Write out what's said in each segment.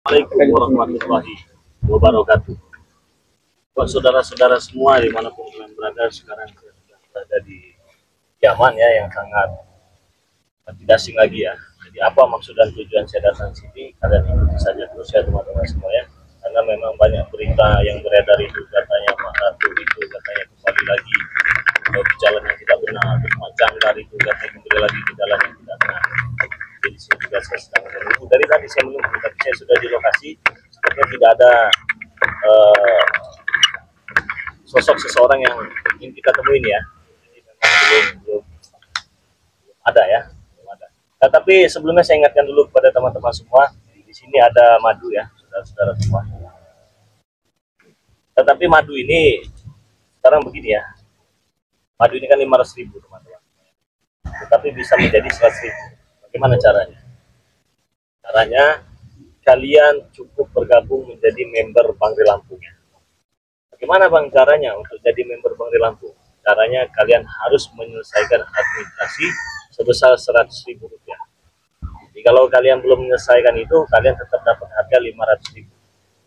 Assalamualaikum warahmatullahi wabarakatuh. Buat saudara-saudara semua dimanapun kalian berada, sekarang saya sudah berada di Yaman ya, yang sangat tidak asing lagi ya. Jadi apa maksud dan tujuan saya datang sini, kalian ikuti saja terus ya teman-teman semua ya. Karena memang banyak berita yang beredar itu, katanya Mak Ratu itu katanya kembali lagi di jalan yang tidak benar, macam dari itu katanya kembali lagi ke jalan yang tidak benar. Jadi di sini juga saya sedang menunggu. Dari tadi saya menunggu, tapi saya sudah di lokasi. Sepertinya tidak ada sosok seseorang yang ingin kita temuin ya. Jadi memang belum ada ya, belum ada. Nah, tapi sebelumnya saya ingatkan dulu kepada teman-teman semua, di sini ada madu ya, saudara-saudara semua. Tetapi madu ini sekarang begini ya, madu ini kan 500.000 teman-teman, tetapi bisa menjadi 100.000. Bagaimana caranya? Caranya kalian cukup bergabung menjadi member Bangri Lampung ya. Bagaimana bang caranya untuk jadi member Bangri Lampung? Caranya kalian harus menyelesaikan administrasi sebesar 100.000 rupiah. Jadi kalau kalian belum menyelesaikan itu, kalian tetap dapat harga 500.000.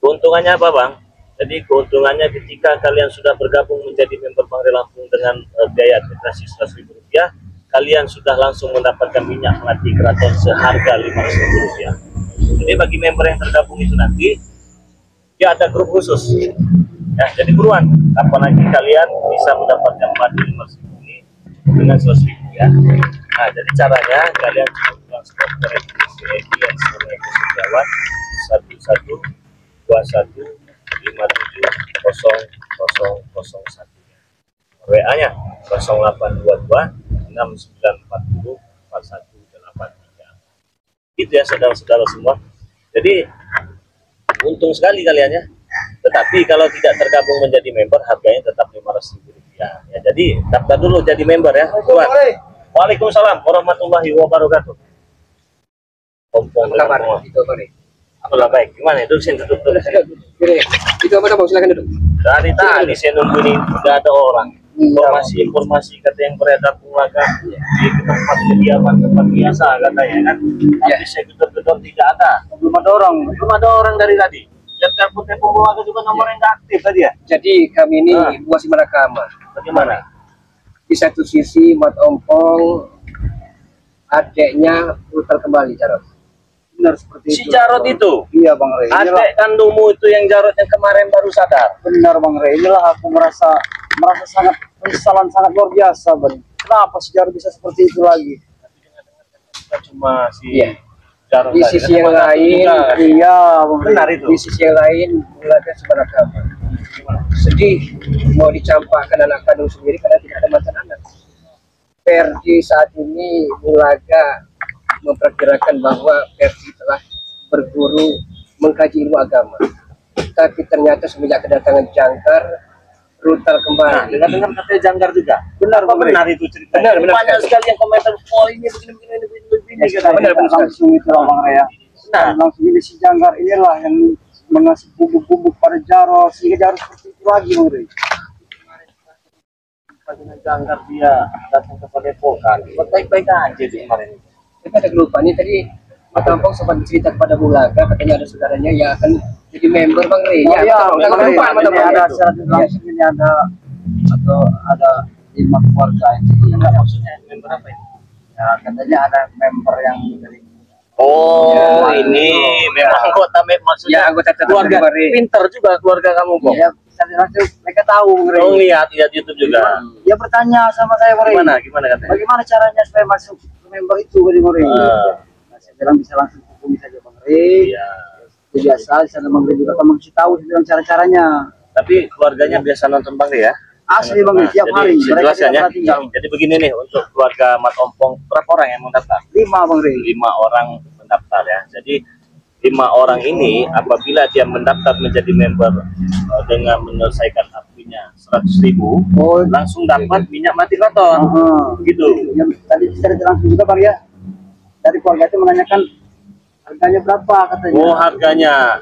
Keuntungannya apa bang? Jadi keuntungannya ketika kalian sudah bergabung menjadi member Bangri Lampung dengan biaya administrasi 100.000 rupiah, kalian sudah langsung mendapatkan minyak melati keraton seharga 500.000 rupiah. Jadi bagi member yang tergabung itu nanti, dia ada grup khusus. Ya, jadi buruan, apalagi kalian bisa mendapatkan madu 500.000 ini dengan 100.000 ya. Nah, jadi caranya kalian cukup transport ke retribusi EDN Sungai Setiawan 1121570001. WA-nya 0822 6940 4183. Gitu ya saudara-saudara semua. Jadi untung sekali kalian ya. Tetapi kalau tidak tergabung menjadi member, harganya tetap 500.000 rupiah. Ya, jadi daftar dulu jadi member ya. Waalaikumsalam warahmatullahi wabarakatuh. Kompong kabar itu apa nih? Alhamdulillah baik. Gimana itu sini tutup tuh. Itu apa bang? Silakan duduk. Dari tadi saya nunggu ini tidak ada orang. Informasi kata yang beredar pulaga di tempat kediaman tempat biasa katanya kan. Tapi saya gedor-gedor tidak ada. Belum ada orang dari tadi. Dan telepon pulaga juga nomor yang tidak aktif tadi ya. Jadi kami ini buat Simarakama. Bagaimana? Di satu sisi Mat Ompong adiknya putar kembali Jarot. Benar seperti si itu. Jarot itu? Iya Bang Rey. Adik kandungmu itu yang Jarot yang kemarin baru sadar. Benar Bang Rey. Inilah aku merasa sangat penyesalan sangat luar biasa Bang. Kenapa si Jarot bisa seperti itu lagi? Kita cuma si Jarot di sisi yang lain, iya Bang Rey. Benar itu. Di sisi yang lain Bulaga Simarakama sedih mau dicampakkan anak kandung sendiri karena tidak ada mantan anak. Ferdi saat ini Bulaga memperkirakan bahwa Ferdi telah berguru mengkaji ilmu agama, tapi ternyata semenjak kedatangan Jangkar brutal kembali. Nah, dengar katanya Jangkar juga. Benar, apa benar itu ceritanya? Benar banyak sekali yang komentar, oh ini begini. Ya, benar langsung itu Bang Raya. Nah, langsung ini si Jangkar inilah yang mengasih bubuk-bubuk pada Jarot sehingga Jarot seperti itu lagi Bang Raya. Dengan Jangkar dia datang ke Padepokan, baik-baik aja di kemarin. Tapi ada kelupaan ini tadi Mat Ompong sempat cerita kepada Bulaga, katanya ada saudaranya yang akan jadi member Bang Rey. Oh, ya, kelupaan Mat Ompong ada secara langsung ini ada 5 keluarga ini. Enggak maksudnya member apa ini? Ya, katanya ada member yang dari ini memang anggota maksudnya anggota keluarga pinter juga keluarga kamu kok. Ya, langsung mereka tahu Bang Rey. Oh, lihat YouTube juga. Dia bertanya sama saya Bang Rey. Gimana katanya? Bagaimana caranya supaya masuk ke member itu Bang Rey? Nah, saya bilang bisa langsung hubungi saja Bang Rey. Iya. Biasa di sana Bang Rey juga kamu kasih tahu bilang cara-caranya. Tapi keluarganya biasa nonton Bang Rey ya? Asli Bang Rey tiap hari. Mereka tidak tinggal. Jadi begini nih untuk keluarga Mat Ompong, berapa orang yang mendaftar? 5 Bang Rey. 5 orang mendaftar ya. Jadi 5 orang ini apabila dia mendaftar menjadi member dengan menyelesaikan artinya 100.000, langsung dapat minyak mati keraton. Gitu. Yang tadi saya langsung juga Bang ya. Dari keluarga itu menanyakan harganya berapa katanya. Oh, harganya.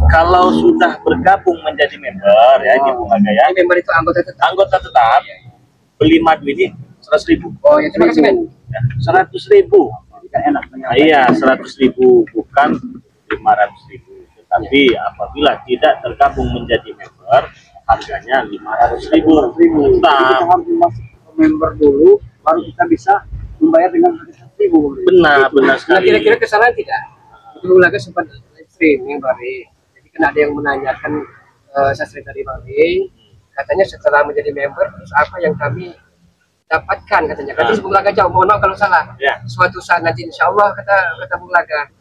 Kalau sudah bergabung menjadi member ya di Bulaga ya. Member itu anggota tetap. Beli madu ini 100.000. Oh, ya terima kasih men. 100.000. Kan enak. Iya, 100.000 bukan 500.000. Jadi apabila tidak tergabung menjadi member, harganya 500.000. Kita harus masuk ke member dulu, baru kita bisa membayar dengan 100.000. Benar Nah, sekali. kira-kira kesalahan tidak? Itu lagi sempat live streaming Bari. Jadi kan ada yang menanyakan sastra tadi Bari. Katanya setelah menjadi member, terus apa yang kami dapatkan katanya. Katanya Bung Laga jauh, mohon maaf kalau salah. Ya. Suatu saat nanti insya Allah kata Bung Laga.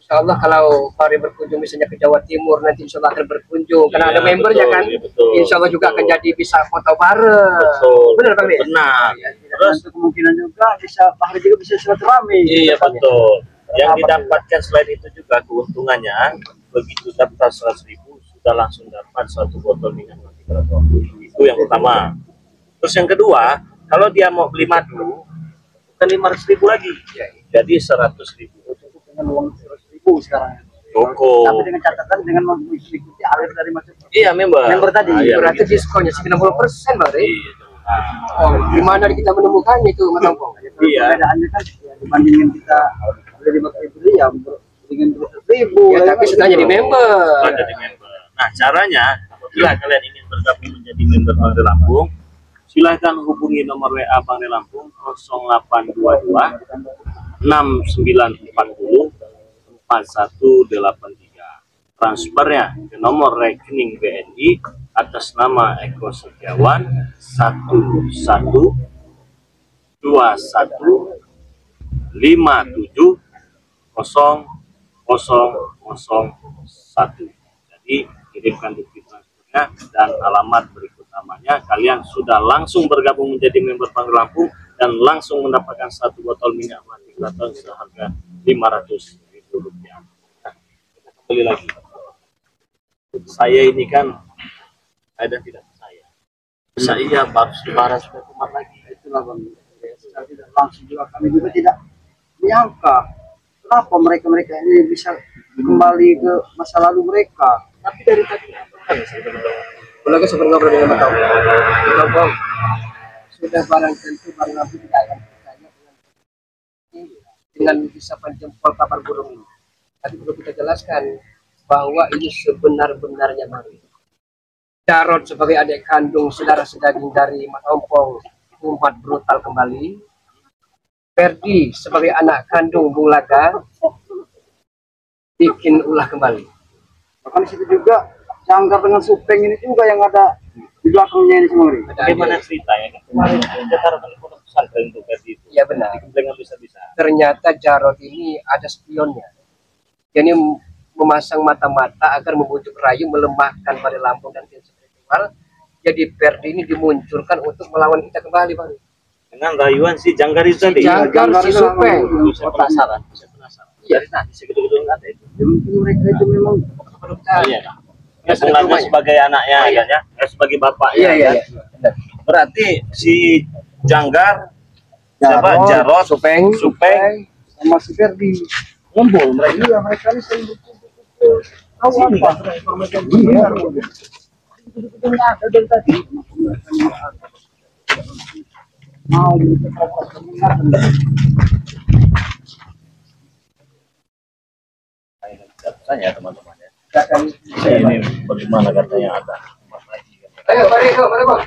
Insya Allah kalau Bari berkunjung misalnya ke Jawa Timur, nanti insya Allah akan berkunjung. Karena Iya, ada membernya betul, kan. iya, betul, Insya Allah juga betul. akan jadi bisa foto bareng. Betul. Benar Bang Ri? Benar. Terus kemungkinan juga bisa Bahri juga bisa silaturahmi. Iya betul. Yang didapatkan selain itu juga keuntungannya, begitu daftar 100.000 sudah langsung dapat 1 botol minyak mati keraton. Itu yang pertama. Terus yang kedua, kalau dia mau beli madu, bukan 500.000 lagi, jadi 100.000. Dengan uang 100.000 sekarang. Cukup. Tapi dengan catatan dengan mengikuti alur dari masuk. Iya member. Member tadi. Iya, Berarti begitu. diskonnya sekitar 60% Bari. Iya. Oh, di mana kita menemukannya itu Mas Ampong? Iya. Perbedaannya kan ya, dibandingin kita beli 5.000 ya dengan 200.000. Ya, tapi sudah jadi member. Sudah jadi member. Nah caranya, apabila kalian ingin bergabung menjadi member Bangre Lampung, silahkan hubungi nomor WA Bangre Lampung 0822 6940 4183. Transfernya ke nomor rekening BNI atas nama Eko Setiawan 1121570001. Jadi kirimkan bukti transfernya dan alamat berikut namanya. Kalian sudah langsung bergabung menjadi member Bangre Lampung dan langsung mendapatkan 1 botol minyak mati keraton seharga Rp500.000. Nah, kita kembali lagi. Saya ini kan ada tidak percaya. Saya baru lebaran sudah kumat lagi. Itulah Bang. Secara tidak langsung juga kami juga tidak menyangka kenapa mereka ini bisa kembali ke masa lalu mereka. Tapi dari tadi Bulaga sempat ngobrol dengan Mas Ampong. Sudah barang tentu Bang Nabi tidak akan percaya dengan isapan jempol kapal burung ini. Tadi perlu kita jelaskan bahwa ini sebenar-benarnya Bari. Jarod sebagai adik kandung saudara sedaging dari Mas Ampong umat brutal kembali. Ferdi sebagai anak kandung Bung Laga bikin ulah kembali. Bahkan situ juga Janggar dengan Supeng ini juga yang ada di belakangnya ini semua. Bagaimana ceritanya? Kemarin kita taruh di pondok pesantren untuk Ferdi itu. Iya benar. Dengan bisa-bisa. Ternyata Jarod ini ada spionnya. Jadi memasang mata-mata agar membujuk rayu melemahkan Bangre Lampung dan tim spiritual. Jadi Ferdi ini dimunculkan untuk melawan kita kembali Bang. Dengan rayuan si Janggar itu tadi. Janggar si Supeng. Saya penasaran. Iya. Dari nanti segitu-gitu nggak ada itu. Mungkin mereka itu memang Iya. Ya, Bung Laga sebagai anaknya, kan ya, sebagai bapaknya. Iya. Kan? Berarti si Janggar, Jarod, Supeng, sama si Ferdi ngumpul mereka. iya mereka ini sering berkumpul tahu apa informasi iya itu nggak ada dari tadi mau Tanya teman-teman ya. Ini bagaimana katanya ada umat lagi. Ayo mari Bang.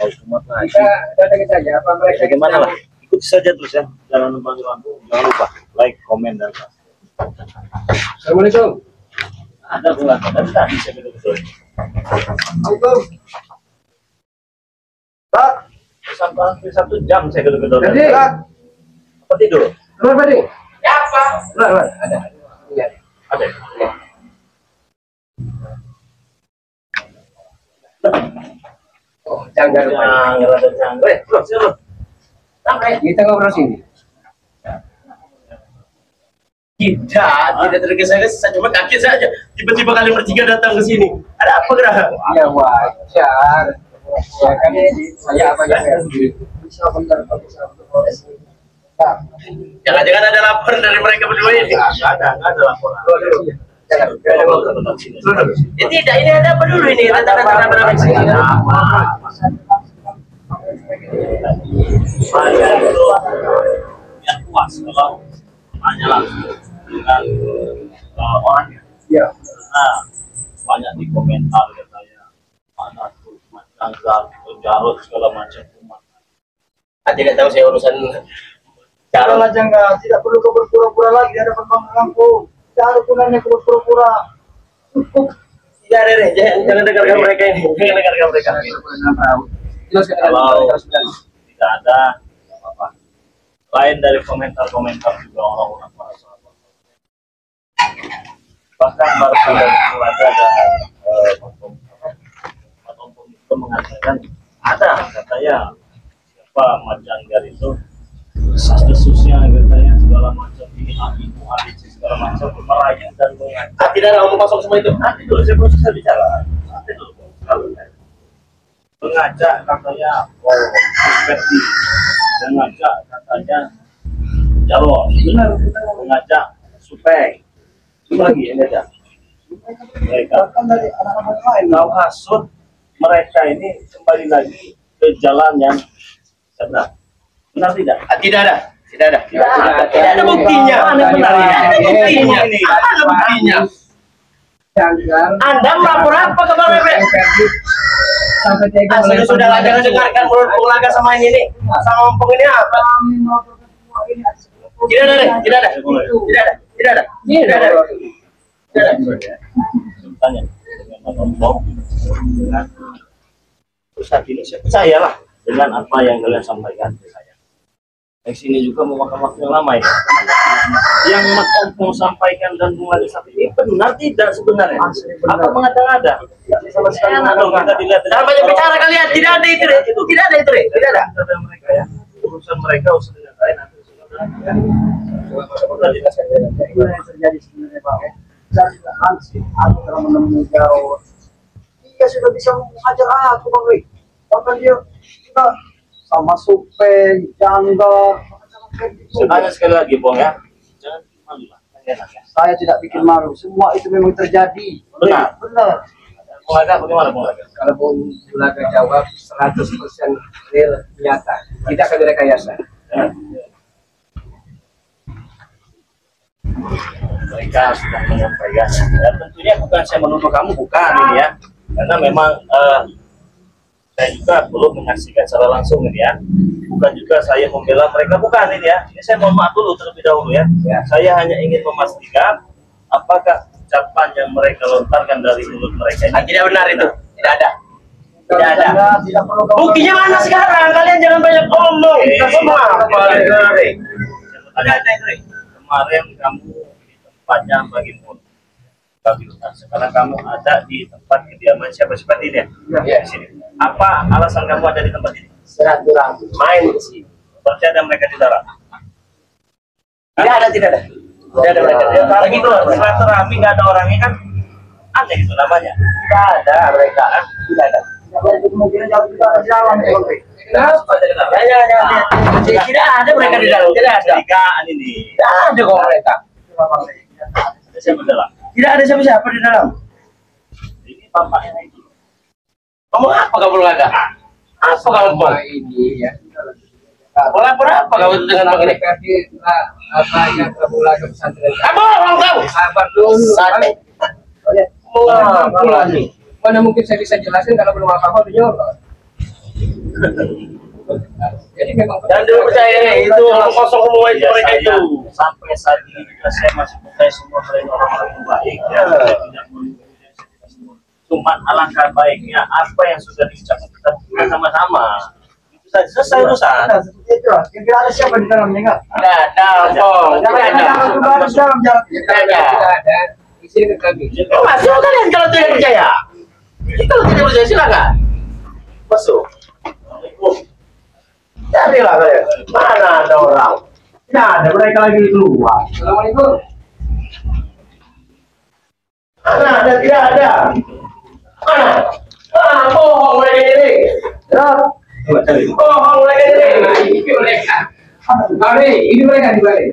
Kalau umat lagi. Kita datangin saja apa mereka Bagaimana lah? Ikuti saja terus ya. Jangan lupa jangan lupa like, komen dan subscribe. Assalamualaikum. Ada bulan dan tadi saya betul-betul. Assalamualaikum. Pak, sampai hampir 1 jam saya betul-betul. Jadi, Apa tidur? keluar Badi. Ya, Pak. Keluar. Ada. Iya. Ada. Oh, Janggar rupanya. Janggar. Terus. Sampai kita ngobrol sini. Tidak tergesa-gesa, cuma kaget saja. Tiba-tiba kalian bertiga datang ke sini. Ada apa gerah? Ya wajar. Ya kan saya apa yang bisa benar bisa. Jangan-jangan ada laporan dari mereka berdua ini. Nggak ada laporan. Tidak, ini ada apa dulu ini? Tanda-tanda berapa sih? Saya itu yang puas kalau hanya langsung dengan orangnya. Ya. Nah, banyak di komentar katanya mana tuh macam Jarod segala macam umat. Tidak tahu saya urusan Kalau cara. aja enggak, tidak perlu kau berpura-pura lagi di hadapan Bang Kampung. Tidak ada gunanya kau berpura-pura. Cukup. Tidak ada deh, jangan dengarkan mereka ini, jangan dengarkan mereka. Kalau tidak ada, nggak apa-apa. Lain dari komentar-komentar juga orang-orang para sahabat. Bahkan baru ada Pak Tompong itu mengatakan ada katanya siapa Majanggar itu desas-desusnya katanya segala macam ini itu ABC segala macam merayu dan mengajak. Tidak ada omong kosong semua itu. Nanti dulu saya bisa bicara. Nanti dulu. Mengajak katanya seperti mengajak katanya Jarod. Benar mengajak Supeng. Itu lagi ini aja. Mereka Bahkan dari anak-anak lain. kau hasut mereka ini kembali lagi ke jalan yang benar. Benar tidak? Tidak ada, tidak ada. Tidak ada buktinya. Mana benar ini? Ada buktinya. Ada buktinya. Janggal. Anda melapor apa ke Bang Bebe? Sampai tega Sudah lah, jangan dengarkan mulut penglaga sama ini, sama ompong ini apa? Tidak ada, tidak ada, tidak ada, tidak ada, tidak ada, tidak ada. Tanya dengan Pak Tompong dengan terus saat ini saya percayalah dengan apa yang kalian sampaikan ke saya. Di sini juga memakan waktu yang lama ya. Yang Mas Tompong sampaikan dan mulai saat ini benar tidak sebenarnya? Apa mengada-ngada? Enak dong kita dilihat. Jangan banyak bicara kalian, tidak ada itu, tidak ada itu, tidak ada. Urusan mereka ya. Urusan mereka urusan dengan lain nanti urusan ya. Inilah yang terjadi sebenarnya Pak. Saya tidak ansih, aku telah menemui Jarod. Dia sudah bisa menghajar aku Bang Wei. Bahkan dia sudah sama Supeng, Jangga. Sebenarnya sekali lagi Bong ya. Jangan malu lah. Enak ya. Saya tidak bikin malu. Semua itu memang terjadi. Benar. Benar. Bulaga bagaimana Bulaga? Kalau Bung Bulaga jawab 100% real nyata, tidak akan direkayasa. Ya. Mereka sudah menyampaikan dan tentunya bukan saya menuduh kamu, bukan ini ya, karena memang saya juga belum menyaksikan secara langsung ini ya, bukan juga saya membela mereka, bukan ini ya, ini saya mohon maaf dulu terlebih dahulu ya. Saya hanya ingin memastikan apakah ucapan yang mereka lontarkan dari mulut mereka ini Tidak benar itu, tidak ada. Tidak ada. Tidak perlu kau Buktinya mana sekarang? Kalian jangan banyak ngomong. Kita semua. Kemarin kamu di tempatnya bagi mulut. Sekarang kamu ada di tempat kediaman siapa seperti ini ya? Di sini. Apa alasan kamu ada di tempat ini? Silaturahmi, main ke sini. Berarti ada mereka di darat. Tidak ada, tidak ada. Tidak ada mereka. Kalau gitu silaturahmi nggak ada orangnya kan aneh itu namanya. Tidak ada mereka. Tidak ada. kemungkinan jauh juga ada di dalam Bang Wei. Kenapa? Tidak ada mereka di dalam. Tidak ada. Kecurigaan ini. Tidak ada kok mereka. Ada siapa dalam? Tidak ada siapa-siapa di dalam. Ini bapaknya itu. Kamu apa kamu laga? Apa kamu pun? Ini ya. Mau lapor apa kamu dengan bang ini? Apa yang kamu lakukan pesantren? Kamu orang tahu? Sabar dulu. Sate. Mau lagi. Mana mungkin saya bisa jelasin kalau belum apa-apa udah nyolot. Jadi memang Jangan dulu percaya nih, itu orang kosong semua itu Ya, mereka saya itu. sampai saat ini juga saya masih percaya semua mereka orang-orang yang baik ya. Saya tidak menuduh, saya tidak semua. Cuma alangkah baiknya apa yang sudah diucapkan kita buka sama-sama. Itu saja selesai urusan. Nah, seperti itu lah. Kira-kira ada siapa di dalamnya enggak? Tidak ada, Bang. Tidak ada. Jangan ada di dalam jalan. tidak ada. Di sini ke kami. Masuk kalian kalau tidak percaya. Kalau tidak percaya silakan. Masuk. Carilah kalian. Mana ada orang? Tidak ada, mereka lagi keluar. Assalamualaikum. Mana ada, tidak ada. Mana? Bohong mereka ini. Ya, Bohong mereka ini. Ini mereka. Mari, ini mereka di balik.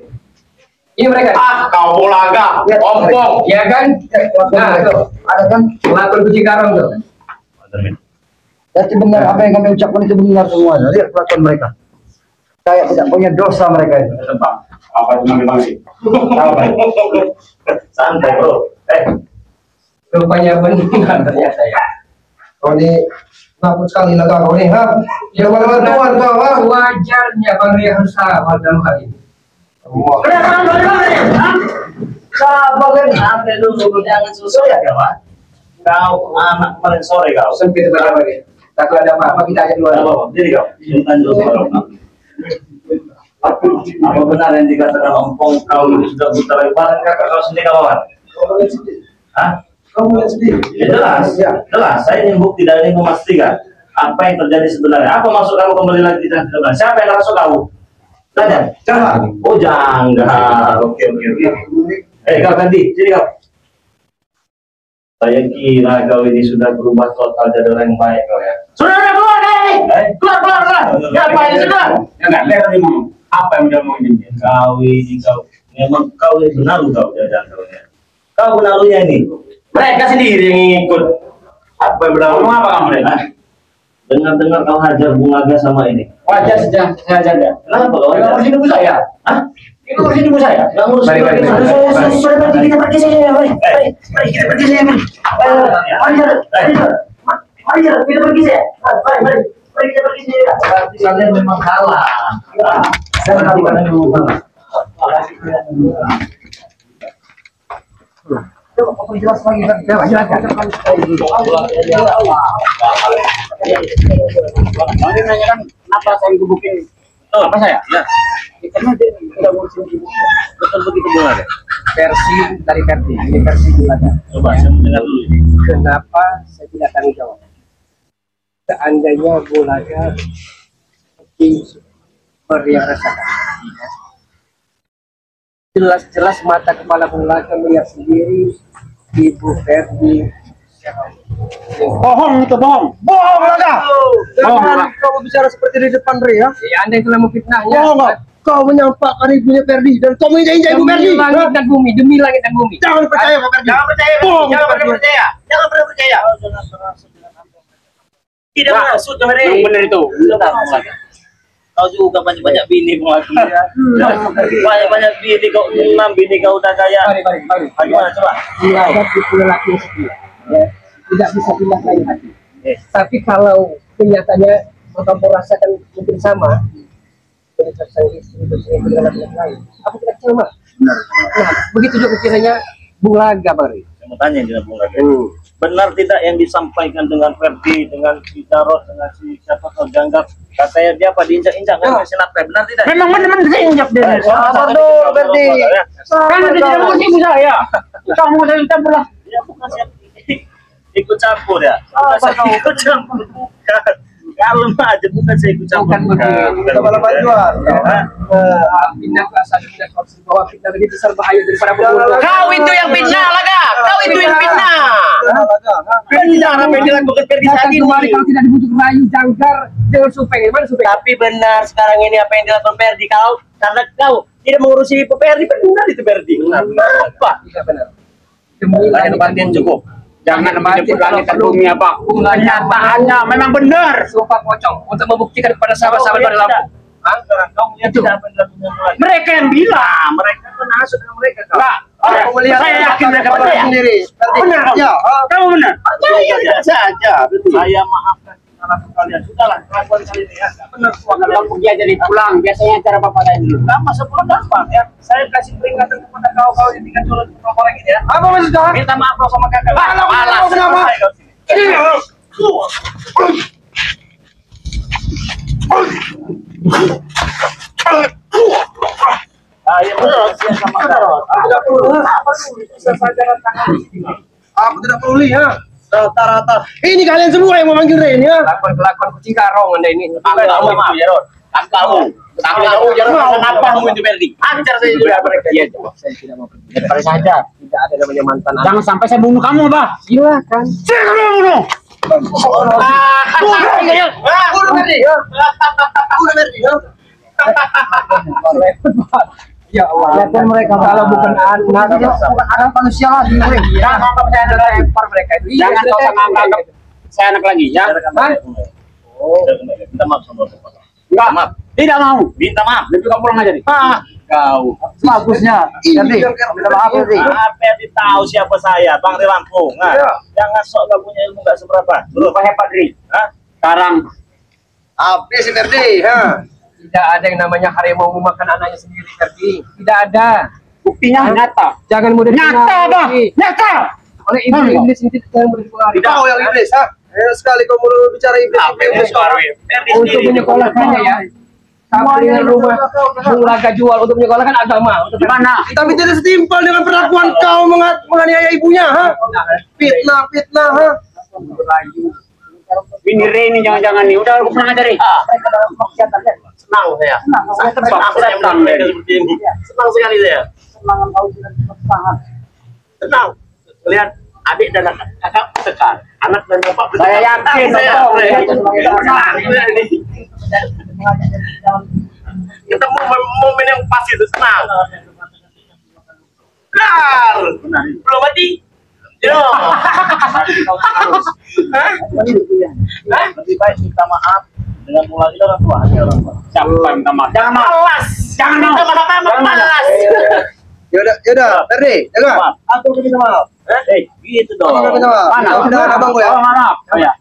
Ini mereka. Ah, kau pulaga, ompong. Ya kan? Nah, tuh. ada kan? Pelakon kucing karang tuh. Berarti benar apa yang kami ucapkan itu benar semuanya. Lihat kelakuan mereka. Kayak tidak punya dosa mereka itu. Tebak. Apa itu manggil-manggil? Apa? Santai bro. Rupanya benar ternyata ya. Kau ini takut sekali lah kau ini, ha? Ya bantuan kau, ha? Wajarnya Bang Ria harus sabar dalam hal ini. Sabar kan? Sampai dulu, jangan susah ya kawan. Kau anak kemarin sore kau. Sempit bagaimana? Tak ada apa-apa kita aja dulu. Apa jadi kau? Cerita dulu sama apa benar yang dikatakan ompong kau ini sudah buta lebaran kakak kau sendiri kawan? Hah? Kamu lihat sendiri. Ya jelas, jelas. Saya ingin bukti dan ingin memastikan apa yang terjadi sebenarnya. Apa maksud kamu kembali lagi di sebenarnya? Siapa yang masuk kamu? Tanya. Jangan. Oh janggal. Oke. Kau ganti, sini kau. Saya kira kau ini sudah berubah total jadi orang yang baik kau ya. Sudah keluar nih. Keluar. Ngapain sudah? Enggak, lihat tadi ngomong. Apa yang udah mau ini? Kau memang kau ini benar kau jajan kau ya. Kau benarunya ini. Mereka sendiri yang ikut. Apa yang udah ngomong apa kamu nih? Dengar kau hajar Bungaga sama ini. Wajar saja saya jaga. Kenapa kau Ini hajar? ngurusin ibu saya. Hah? Ini ngurusin ibu saya. Nggak ngurus. Mari. Mari kita pergi saja. Mari kita pergi saja. Mari kita pergi saja. Mari kita pergi saja. Kalian memang kalah. Saya tahu kan itu. Coba kau jelas lagi kan? Ya, jelaskan. Nanti nanya kan kenapa saya gebukin apa saya? Ya. Karena dia udah ngurusin ibu. Betul begitu Bungaga. Versi dari Ferdi, ini versi Bulaga. Coba saya mau dengar dulu ini. Kenapa saya tidak tanggung jawab? Seandainya Bulaga seperti Maria rasakan. Jelas-jelas mata kepala Bulaga melihat sendiri Ibu Ferdi. Bohong itu bohong. Bohong Bulaga. Bohong, Jangan kau bicara seperti di depan Ria. Ya, Anda yang telah memfitnahnya. Bohong kau. Kau menyampaikan ibunya Ferdi dan kau menginjak ibu Ferdi. Demi langit dan bumi, demi langit dan bumi. Jangan percaya kau Ferdi. Jangan percaya. Bohong, Jangan Ferdi. pernah percaya. Jangan pernah percaya. Tidak maksud kemarin. Yang benar itu. Kau juga banyak bini Bungaga. Banyak bini kau 6 bini kau udah kaya. Mari. Bagaimana coba? Bulaga itu lelaki yang setia. Ya. Tidak bisa pindah lain hati. Tapi kalau kenyataannya kamu rasakan mungkin sama, sang istri berselingkuh dengan laki lain, apa tidak sama? Nah, begitu juga kiranya Bulaga, Bang Ri. Saya mau tanya dengan Bungaga. Benar tidak yang disampaikan dengan Ferdi, dengan si Jarod, dengan si siapa kau Janggar, katanya dia apa diinjak-injak kan senapnya, benar tidak? Memang benar saya injak dia. Sabar dulu Ferdi. Karena dia tidak mengurus ibu saya. Kamu saya minta pulang. Ya bukan siapa ikut campur ya. Bukan saya ikut campur, bukan. Kalem aja, bukan saya ikut campur. Bukan. Kita malah bantuan. Pindah ke asal pindah ke opsi bahwa fitnah lebih besar bahaya daripada pembunuhan. Kau itu yang fitnah, Laga. Kau itu yang fitnah. Benar apa yang dilakukan Ferdi saat Datang ini. kemari kalau tidak dibujuk rayu Janggar dengan Supeng. Gimana Supeng? Tapi benar sekarang ini apa yang dilakukan Ferdi kau karena kau tidak mengurusi ibu Ferdi, benar itu Ferdi. Kenapa? Tidak benar. Demi Lain batin cukup. Jangan menyebut langit dan bumi apa. Kenyataannya memang benar. sumpah pocong untuk membuktikan kepada sahabat-sahabat dari Lampung. Kau melihat tidak apa yang dilakukan Bungaga? Mereka yang bilang. Mereka kan hasut dengan mereka kau. Enggak. Aku melihat Saya yakin mereka percaya percaya. sendiri. Ferdi. Benar kamu. Ya. Kamu benar. Percaya saja. Saya maafkan kesalahan kalian. Sudahlah, kelakuan kalian ini ya. Nggak benar semua kalian. Kalau dia jadi pulang, biasanya cara bapak saya dulu. Nggak masa pulang gampang ya. Saya kasih peringatan kepada kau yang tinggal curut orang ini ya. Apa maksudnya? Minta maaf kau sama kakak. Malas. Kenapa? Saya berhasil sama kau. Aku tidak perlu. Bisa saja tangan di sini. Aku tidak peduli ya. Rata-rata. Ini kalian semua yang memanggil Ren ya. Kelakuan kucing karong Anda ini. Kamu itu Jarod. Kamu. Kamu Jarod. Kenapa kamu itu Ferdi? Ajar saya juga mereka. Iya, saya tidak mau pergi. Daripada saja tidak ada namanya mantan. Jangan sampai saya bunuh kamu, Pak. Silakan. Saya kamu bunuh. Bunuh Ferdi ya. Bunuh Ferdi ya. Ya Allah. Lihatkan mereka kalau bukan anak, Bukan anak manusia lagi. Jangan anggap saya anak lagi. lempar mereka itu. Jangan kau sama anggap saya anak lagi, ya. Oh, minta maaf sama bapak. Enggak. Maaf Tidak mau. Minta maaf. Lebih kamu pulang aja nih. Ah, Kau. Bagusnya. Jadi, minta maaf Ferdi. apa yang tahu siapa saya, Bang di Lampung. Nah, Iya. jangan sok nggak punya ilmu nggak seberapa. Dulu Apa hebat Ri? Hah? Sekarang Habis si Ferdi, ha. Tidak ada yang namanya harimau memakan anaknya sendiri, Ferdi. Tidak ada. buktinya nyata. Jangan mudah Nyata, Bang. Nyata. Oleh iblis ini jangan mudah dipengaruhi. Kau yang iblis, ha? Sekali kau mau bicara iblis, iblis kau. Untuk menyekolahkannya ya. Tapi dengan rumah Mulaga jual untuk menyekolahkan agama. Untuk Gimana? Tapi tidak setimpal dengan perlakuan kau menganiaya ibunya, ha? Fitnah, fitnah, ha? Ini Reni jangan-jangan nih. Udah aku pulang aja nih. Senang saya. Senang saya melihat mereka seperti ini. Senang sekali saya. Senang melihat adik dan kakak bertengkar, anak dan bapak bertengkar. Saya yakin, saya Bang. senang ini. Ketemu momen yang pas itu senang. Benar. Belum mati. Yo. Lebih baik minta maaf dengan mengulangi orang tua. Siapa minta maaf? Jangan Malas. Jangan minta maaf sama malas. Yaudah, Ferdi, jaga. Aku minta maaf. Gitu dong. Aku minta maaf. Mana? Aku sudah abang gue ya. Oh, maaf. Oh, ya.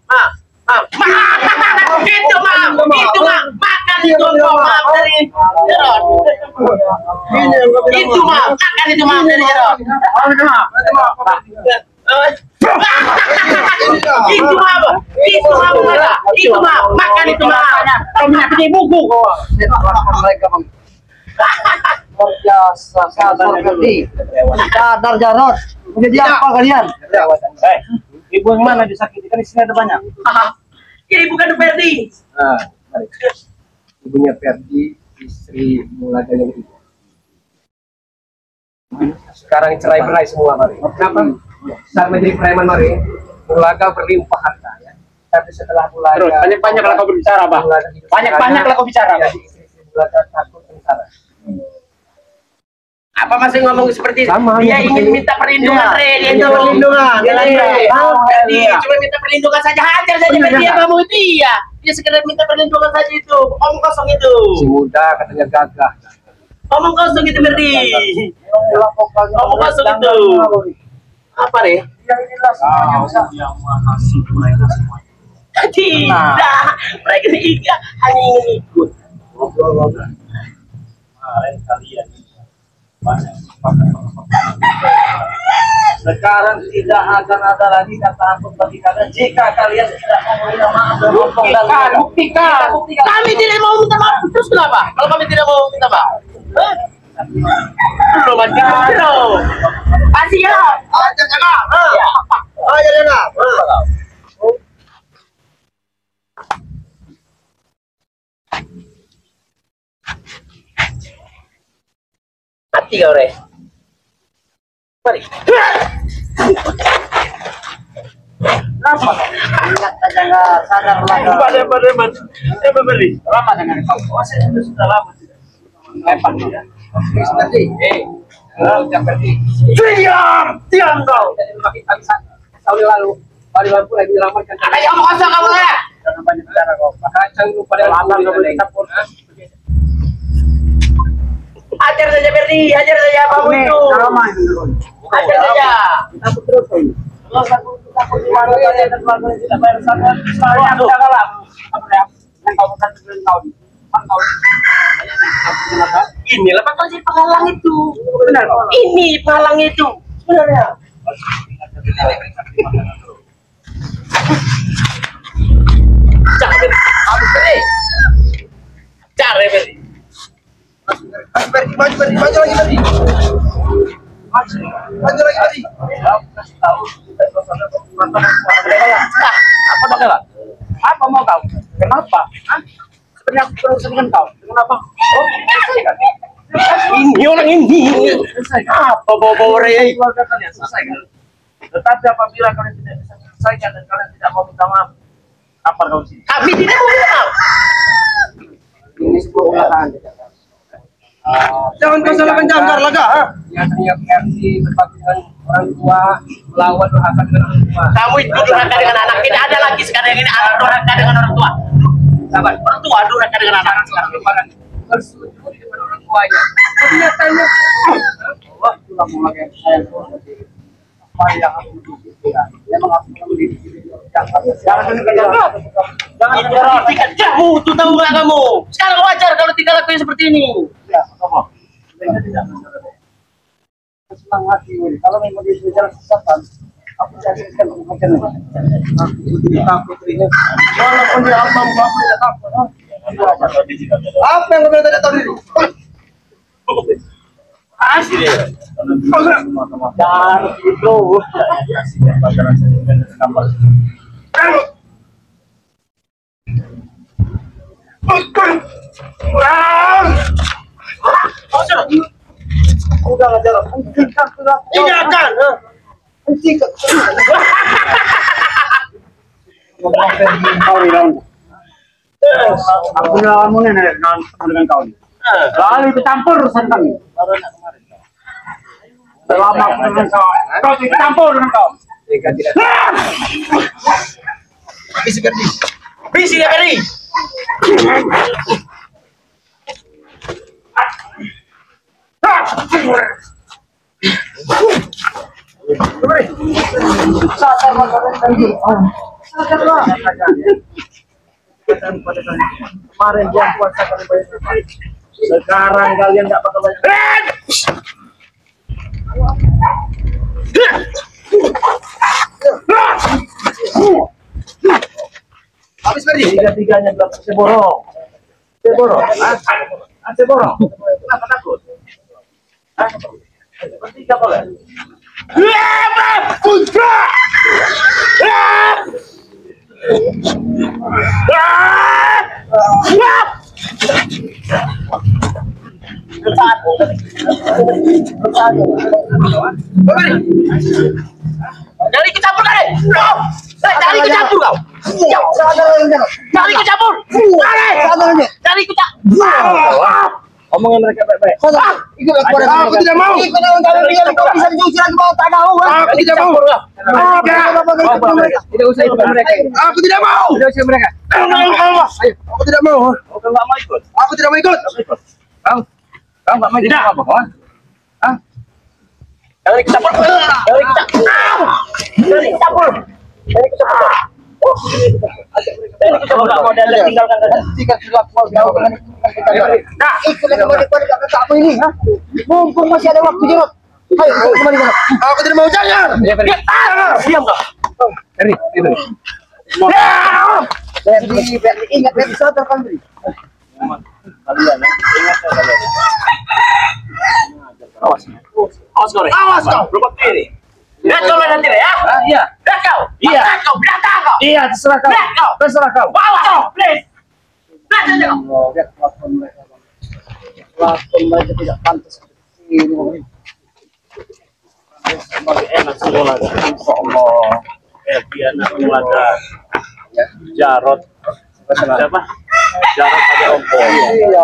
Itu maaf, makan itu maaf dari Jerot. Itu maaf, makan itu maaf dari Jerot. Oh, minta maaf. Itu maaf, itu maaf, makan itu maaf. Kau menyakiti ibuku. mereka Bang. Luar biasa, sadar Ferdi. Sadar Jarot. Menjadi apa kalian? Ibu yang mana disakiti? Kan di sini ada banyak. Jadi bukan Ferdi. Nah, mari. Ibunya Ferdi, istri Mulaga yang kedua. Sekarang cerai berai semua, mari. Kenapa? Saat menjadi preman, mari. Mulaga berlimpah harta, ya. Tapi setelah Mulaga Terus banyak-banyak kalau kau berbicara, Bang. Banyak-banyak kalau kau bicara. Jadi istri Mulaga takut sengsara. Apa masih ngomong seperti itu? Sama, Dia seperti ingin itu. minta perlindungan, Iya, Ren. ingin perlindungan. Ferdi cuma minta perlindungan saja, hajar saja Benar, dia Kak. kamu itu iya. Dia sekedar minta perlindungan saja itu. Omong kosong itu. Si muda katanya gagah. Omong kosong itu Ferdi. Omong kosong itu. Apa Re? Yang mengasih mereka semua. Tidak, mereka tidak hanya ingin ikut. Kemarin kalian banyak sekarang tidak akan ada lagi kata ampun bagi kalian jika kalian tidak mau minta maaf dan ngomong dan Buktikan. Kami tidak mau minta maaf. Terus kenapa? Kalau kami tidak mau minta maaf? Belum mati belum. Pasti ya. Jaga. Ayo, jaga. Mati kau Re. Mari. Pada beri. Lama dengan kau. sudah lama tidak Hebat dia. Ferdi. Udah Ferdi. Diam kau. Tahun lalu, hari lalu lagi dilamarkan. Ada yang omong kosong kamu ya? Karena banyak bicara kau. Kacang lu pada Lama nggak boleh kita pun. Ajar saja Ferdi, ajar saja kamu itu. Ajar saja. Takut terus kau. kalau takut di mana kalian dan keluarga yang tidak bayar zakat saya tidak lah Apa ya? Yang kau bukan sebelum tahun. Kau. Inilah bakal jadi penghalang itu. Benar. Ini penghalang itu. Sebenarnya. Jangan Ferdi. Habis Ferdi. Jangan Ferdi. Ferdi, maju Ferdi, maju lagi Ferdi. Maju lagi Ferdi. Apa bagaimana? Apa mau kau? Kenapa? Hah? Sebenarnya aku berurusan dengan kau. Kenapa? Oh, selesai kan? Ini orang ini. Selesai kan? Apa bawa Re? Keluarga kalian selesai kan? tetapi apabila kalian tidak bisa menyelesaikan dan kalian tidak mau minta maaf apa kau sih Kami tidak mau minta maaf. Ini sebuah ulahan. Jangan kau salahkan jangkar laga, ha? Biasanya Ferdi berbakti dengan orang tua, melawan durhaka dengan orang tua. Kamu itu durhaka dengan anak. Tidak ada lagi sekarang ini anak durhaka dengan orang tua. Sabar. Orang tua aduh mereka dengan anak sekarang gimana? Bersujud di depan orang tuanya. Kelihatannya Allah tulah mulai yang saya apa yang aku didikan. Memang aku mendidik jangan jangan tiket jauh tuh tahu nggak kamu? Sekarang wajar kalau tinggal lakuin seperti ini. Ya, kamu. Senang hati, kalau memang dia bicara kesesatan, aku jadikan macam ini. Aku tidak takut ini. Walaupun dia apa, aku tidak takut. Apa yang kamu tidak tahu diri? Asli. Jangan gitu. Udah ngajar, hentikan sudah. Tinggalkan. Hentikan. Kau bilang. Aku bilang kamu nih dengan kau. Lalu ikut campur urusan kami. Selama aku dengan kau ikut campur dengan kau. Bisi Ferdi. Bisi ya Ferdi. Kemarin bulan puasa kali bayar. Sekarang kalian nggak bakal bayar. Habis Ferdi. Tiga-tiganya bilang seborong. Seborong. Seborong. Kenapa takut? Bertiga boleh. Jangan ikut campur kali. Jangan ikut campur kau. Jangan ikut campur. Jangan ikut campur. Omongin mereka baik-baik. Ikut aku tidak mau. Ikut dengan kalian kau bisa diusir lagi mau tak tahu. Aku tidak mau. Tidak usah ikut mereka. Aku tidak mau. Tidak usah mereka. Ayo, aku tidak mau. Aku enggak mau ikut. Aku tidak mau ikut. Kau enggak mau tidak apa? Hah? Jangan ikut campur. Jangan ikut campur. Jangan ikut campur. Jangan ikut campur. Kita modal tinggalkan saja. Tinggal sudah mau dengan nah, ikut kembali pada kakakmu ini, ha? Mumpung masih ada waktu jawab. Ayo, kembali sana. Aku tidak mau jangan. Diam kau. Ferdi, itu. Ferdi, ingat Ferdi sadar kan Ferdi. Kalian ingat kalian. Awas. Awas kau. Awas kau. Berubah diri. Lihat kau nanti ya. Iya. Lihat kau. Iya. Lihat kau. Belakang kau. Iya, terserah kau. Lihat kau. Terserah kau. Awas kau, please. Lihat saja kau. Lihat lakon mereka. Lakon mereka tidak pantas seperti ini. Enak sekolah. Insyaallah. Dia anak keluarga. Jarot. Siapa? Jarot ada ompong. Iya.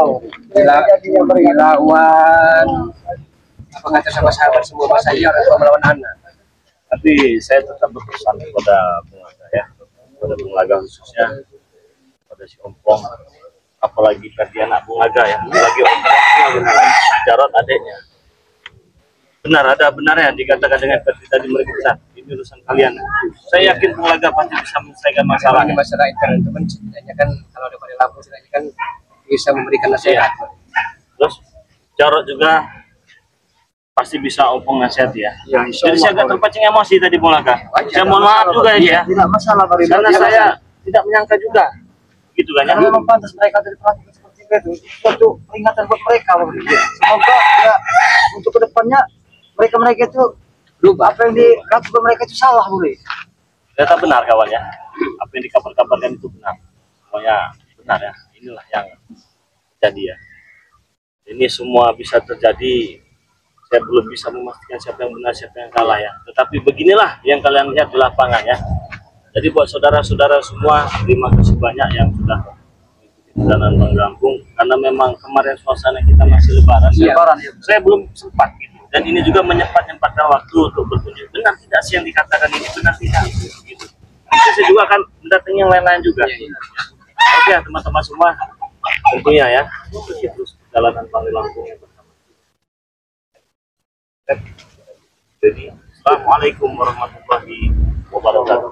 Berlawan. Apakah sama sahabat semua masa Jarot melawan anak? Tapi saya tetap berpesan kepada pengusaha ya, kepada pengusaha khususnya, kepada si Ompong, apalagi Ferdi anak pengusaha ya, apalagi Ompong Jarot adiknya. Benar, ada benarnya dikatakan dengan Ferdi tadi mereka benar. Ini urusan kalian. Saya yakin pengusaha pasti bisa menyelesaikan masalah. Ini masalah intern teman, setidaknya kan kalau ada pada lampu setidaknya kan bisa memberikan nasihat. Terus Jarot juga pasti bisa Ompong nasihat ya. Jadi saya agak terpancing emosi tadi Mulaka. Saya mohon maaf juga ya. Tidak masalah bagi Karena saya tidak menyangka juga. Gitu kan ya. Karena memang pantas mereka dari perhatian seperti itu. Suatu peringatan buat mereka. Semoga ya untuk kedepannya mereka itu apa yang dikatakan mereka itu salah boleh. Ternyata benar kawan ya. Apa yang dikabar-kabarkan itu benar. Semuanya benar ya. Inilah yang terjadi ya. Ini semua bisa terjadi. Saya belum bisa memastikan siapa yang benar, siapa yang salah ya. Tetapi beginilah yang kalian lihat di lapangan ya. Jadi buat saudara-saudara semua, terima kasih banyak yang sudah mengikuti perjalanan Bang Gampung. Karena memang kemarin suasana kita masih lebaran. Iya. Saya belum sempat gitu. Dan ini juga menyempatkan waktu untuk berkunjung. Benar tidak sih yang dikatakan ini? Benar tidak? Gitu. Saya juga akan mendatangi yang lain-lain juga. ya teman-teman semua, tentunya ya ikuti terus perjalanan Bang Lampung yang bersama. Jadi, assalamualaikum warahmatullahi wabarakatuh.